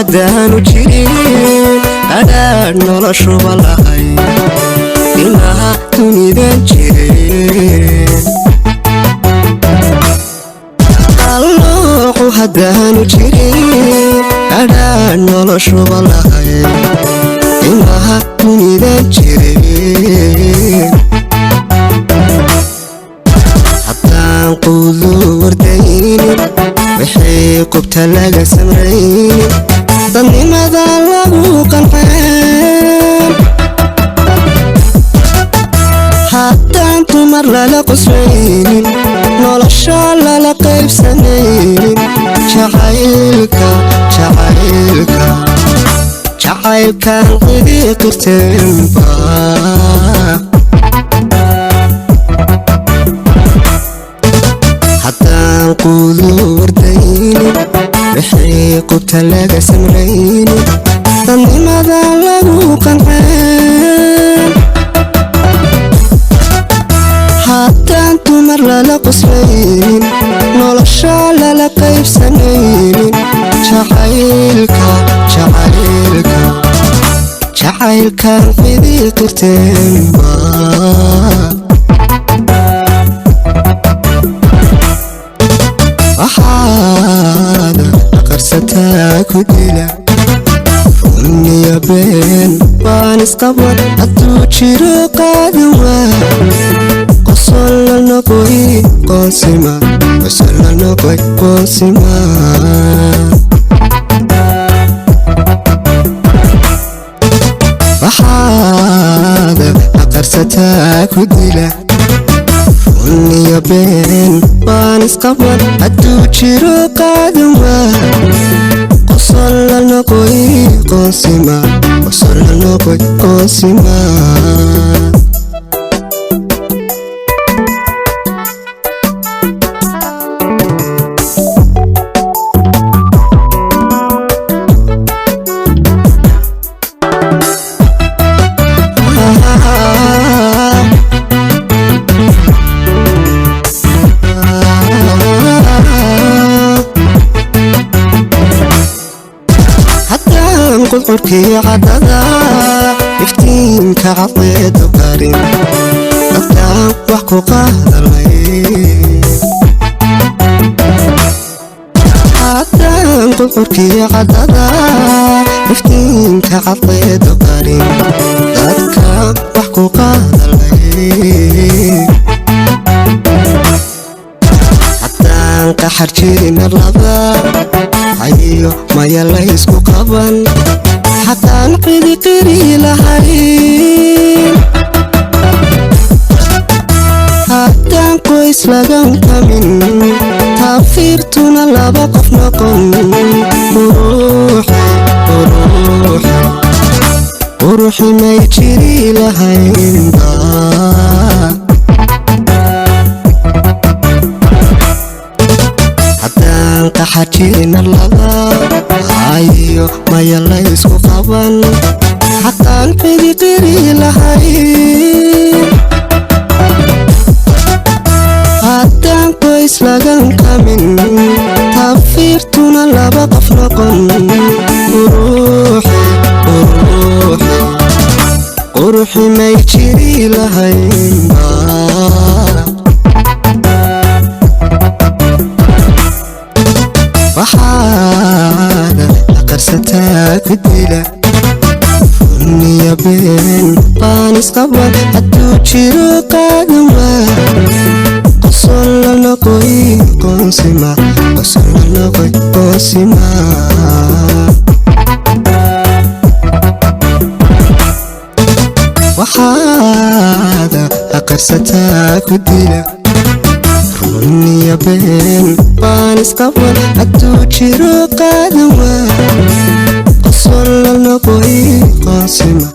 haddaanu jirin adhaan noloshuba lahay ilmaha dunidan jirin allooqu haddaanu jirin adhaan noloshuba lahay ilmaha dunidan jirin haddaan quudu wardaynin wixii qubta laga samraynin dadnimada lagu qanceen haddaan dumar lala qoslaynin nolosha lala qaybsanaynin jacaylkan cidii qirteenba haddaan quudu wardaynin wixii qubta laga samraynin dadnimada lagu qanceen haddaan dumar lala qoslaynin nolosha lala qaybsanaynin jacaylkan cidii qirteenba waxaada qarsataa ku dila runiya been baan isqaban hadduu jiro qaadan waa qosol la noqoy qoonsima waxaada qarsataa ku dila runiya been baan isqaban hadduu jiro qaadan waa qosol la noqoy qoonsima qurkii cadada iftiinka cadeedu qarin dadkaan wax ku qaadalay haddaan qurkii cadada iftiinka cadeedu qarin dadkaan wax ku qaadalay haddaan qaxar jirin laba hayo maya laysku qaban haddaan qidi qiri lahayn haddaan qoys lagan kamin taafiirtuna laba qof noqon quruxi may jiri lahaynba haddaan qaxar jirin laba hayo maya laysku qaban haddaan qidi qiri lahayn haddaan qoys lagan kamin taafiirtuna laba qof noqon quruxi may jiri lahaynba waxaada qarsataa ku dila runiya been baan isqaban hadduu jiro qaadan waa qosol la noqoy qoonsima waxaada qarsataa ku dila runiya been baan isqaban hadduu jiro qaadan waa qosol la noqoy qoonsima